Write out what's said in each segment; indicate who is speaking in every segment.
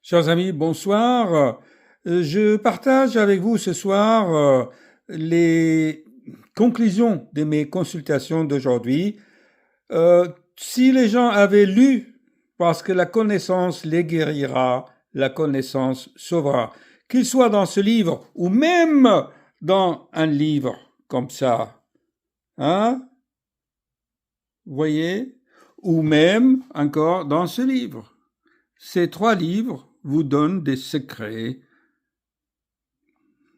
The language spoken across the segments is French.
Speaker 1: Chers amis, bonsoir. Je partage avec vous ce soir les conclusions de mes consultations d'aujourd'hui. Si les gens avaient lu, parce que la connaissance les guérira, la connaissance sauvera, qu'il soit dans ce livre ou même dans un livre comme ça, hein, vous voyez, ou même encore dans ce livre. Ces trois livres vous donnent des secrets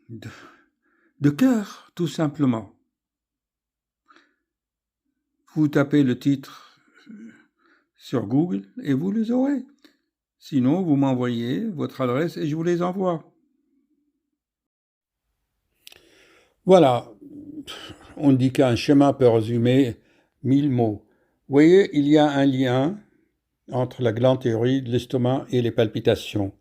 Speaker 1: de cœur, tout simplement. Vous tapez le titre sur Google et vous les aurez. Sinon, vous m'envoyez votre adresse et je vous les envoie. Voilà. On dit qu'un schéma peut résumer 1000 mots. Vous voyez, il y a un lien entre la glande thyroïde, l'estomac et les palpitations.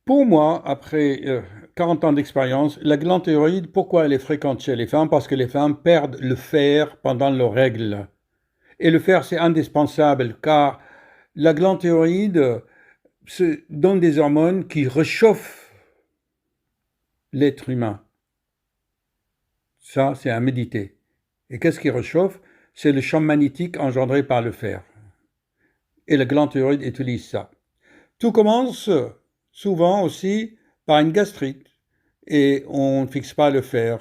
Speaker 1: Pour moi, après 40 ans d'expérience, la glande thyroïde, pourquoi elle est fréquente chez les femmes? Parce que les femmes perdent le fer pendant leurs règles. Et le fer, c'est indispensable, car la glande thyroïde se donne des hormones qui réchauffent l'être humain. Ça, c'est à méditer. Et qu'est-ce qui réchauffe? C'est le champ magnétique engendré par le fer. Et la glande thyroïde utilise ça. Tout commence souvent aussi par une gastrite. Et on ne fixe pas le fer.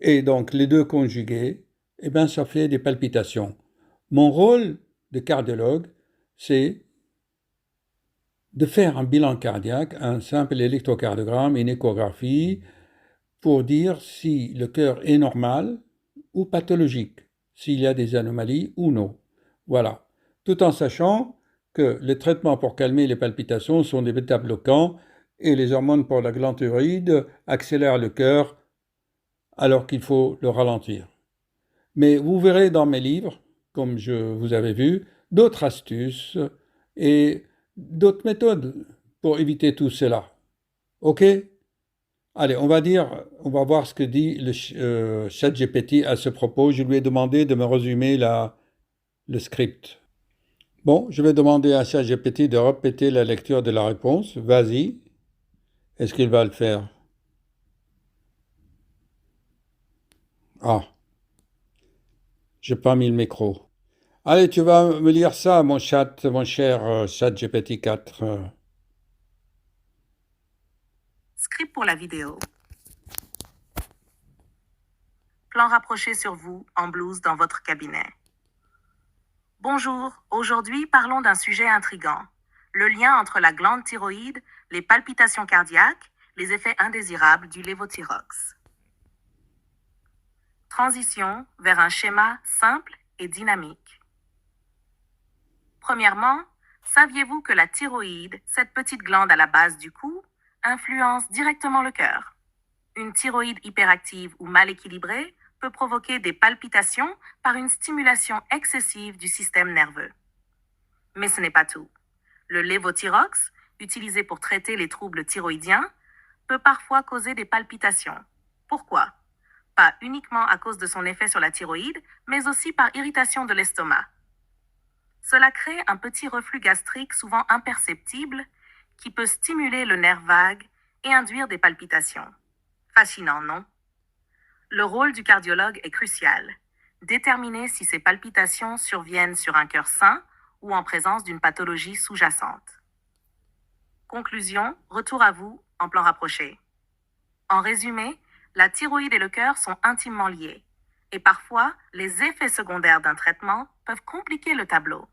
Speaker 1: Et donc, les deux conjugués, eh bien, ça fait des palpitations. Mon rôle de cardiologue, c'est de faire un bilan cardiaque, un simple électrocardiogramme, une échographie, pour dire si le cœur est normal ou pathologique, s'il y a des anomalies ou non. Voilà. Tout en sachant que les traitements pour calmer les palpitations sont des bêta-bloquants et les hormones pour la glande thyroïde accélèrent le cœur alors qu'il faut le ralentir. Mais vous verrez dans mes livres, comme je vous avais vu, d'autres astuces et d'autres méthodes pour éviter tout cela. OK? Allez, on va voir ce que dit le ChatGPT à ce propos. Je lui ai demandé de me résumer le script. Bon, je vais demander à ChatGPT de répéter la lecture de la réponse. Vas-y. Est-ce qu'il va le faire? Ah, j'ai pas mis le micro. Allez, tu vas me lire ça, mon cher ChatGPT 4.
Speaker 2: Script pour la vidéo. Plan rapproché sur vous, en blouse dans votre cabinet. Bonjour, aujourd'hui parlons d'un sujet intriguant. Le lien entre la glande thyroïde, les palpitations cardiaques, les effets indésirables du lévothyrox. Transition vers un schéma simple et dynamique. Premièrement, saviez-vous que la thyroïde, cette petite glande à la base du cou, influence directement le cœur? Une thyroïde hyperactive ou mal équilibrée peut provoquer des palpitations par une stimulation excessive du système nerveux. Mais ce n'est pas tout. Le lévothyrox, utilisé pour traiter les troubles thyroïdiens, peut parfois causer des palpitations. Pourquoi? Pas uniquement à cause de son effet sur la thyroïde, mais aussi par irritation de l'estomac. Cela crée un petit reflux gastrique souvent imperceptible qui peut stimuler le nerf vague et induire des palpitations. Fascinant, non? Le rôle du cardiologue est crucial. Déterminer si ces palpitations surviennent sur un cœur sain ou en présence d'une pathologie sous-jacente. Conclusion, retour à vous en plan rapproché. En résumé, la thyroïde et le cœur sont intimement liés. Et parfois, les effets secondaires d'un traitement peuvent compliquer le tableau.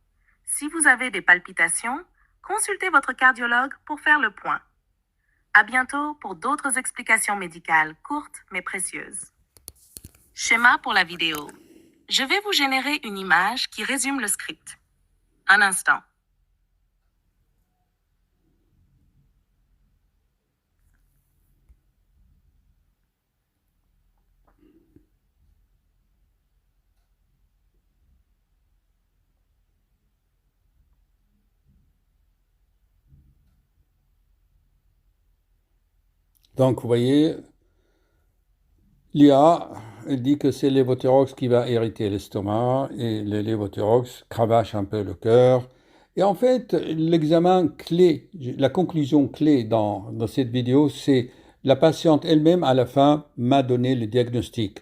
Speaker 2: Si vous avez des palpitations, consultez votre cardiologue pour faire le point. À bientôt pour d'autres explications médicales courtes mais précieuses. Schéma pour la vidéo. Je vais vous générer une image qui résume le script. Un instant.
Speaker 1: Donc, vous voyez, l'IA dit que c'est le lévothyrox qui va irriter l'estomac et le lévothyrox cravache un peu le cœur Et en fait, l'examen clé, la conclusion clé dans cette vidéo, c'est la patiente elle-même, à la fin, m'a donné le diagnostic.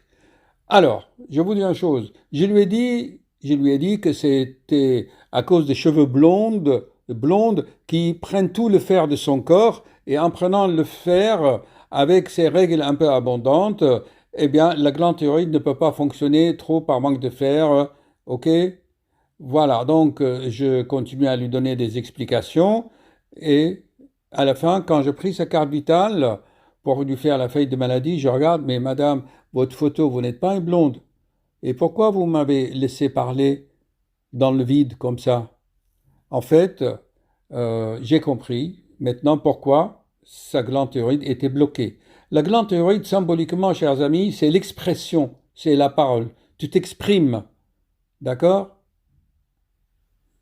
Speaker 1: Alors, je vous dis une chose. Je lui ai dit que c'était à cause des cheveux blondes qui prennent tout le fer de son corps et en prenant le fer avec ses règles un peu abondantes, eh bien, la glande thyroïde ne peut pas fonctionner trop par manque de fer. OK? Voilà. Donc, je continue à lui donner des explications et à la fin, quand je pris sa carte vitale pour lui faire la feuille de maladie, je regarde, mais madame, votre photo, vous n'êtes pas une blonde. Et pourquoi vous m'avez laissé parler dans le vide comme ça? En fait, j'ai compris maintenant pourquoi sa glande thyroïde était bloquée. La glande thyroïde, symboliquement, chers amis, c'est l'expression, c'est la parole. Tu t'exprimes, d'accord?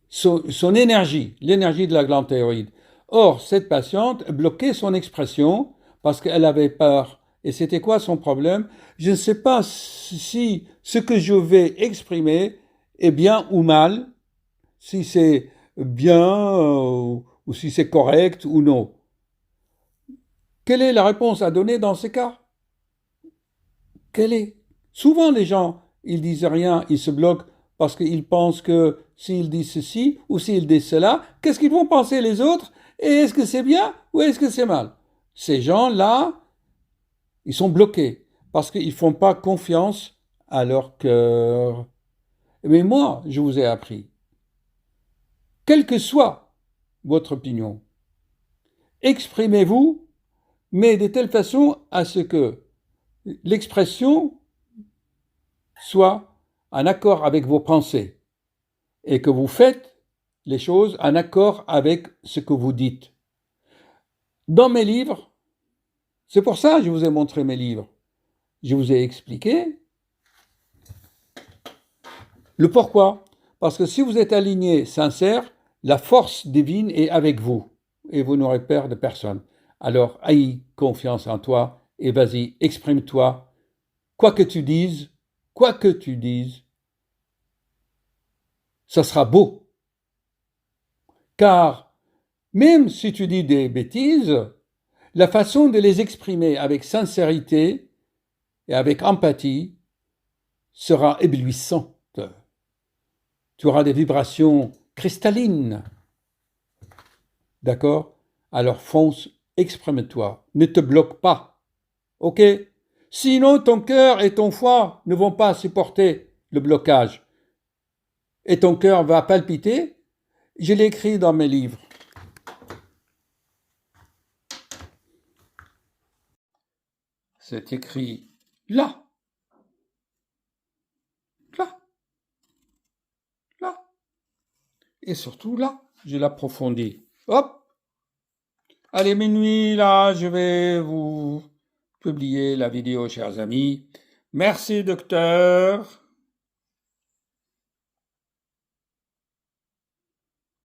Speaker 1: Son énergie, l'énergie de la glande thyroïde. Or, cette patiente bloquait son expression parce qu'elle avait peur. Et c'était quoi son problème? Je ne sais pas si ce que je vais exprimer est bien ou mal, si c'est bien ou si c'est correct ou non. Quelle est la réponse à donner dans ces cas? Quelle est? Souvent les gens, ils disent rien, ils se bloquent parce qu'ils pensent que s'ils disent ceci ou s'ils disent cela, qu'est-ce qu'ils vont penser les autres? Et est-ce que c'est bien ou est-ce que c'est mal? Ces gens-là, ils sont bloqués parce qu'ils ne font pas confiance à leur cœur. Mais moi, je vous ai appris, quelle que soit votre opinion, exprimez-vous, mais de telle façon à ce que l'expression soit en accord avec vos pensées et que vous faites les choses en accord avec ce que vous dites. Dans mes livres, c'est pour ça que je vous ai montré mes livres. Je vous ai expliqué le pourquoi. Parce que si vous êtes aligné, sincère, la force divine est avec vous et vous n'aurez peur de personne. Alors, aie confiance en toi et vas-y, exprime-toi. Quoi que tu dises, ça sera beau. Car même si tu dis des bêtises, la façon de les exprimer avec sincérité et avec empathie sera éblouissante. Tu auras des vibrations cristallines. D'accord? Alors fonce, exprime-toi. Ne te bloque pas. OK? Sinon, ton cœur et ton foie ne vont pas supporter le blocage. Et ton cœur va palpiter. Je l'ai écrit dans mes livres. C'est écrit là. Là. Là. Et surtout là, je l'approfondis. Hop! Allez, minuit, là, je vais vous publier la vidéo, chers amis. Merci, docteur.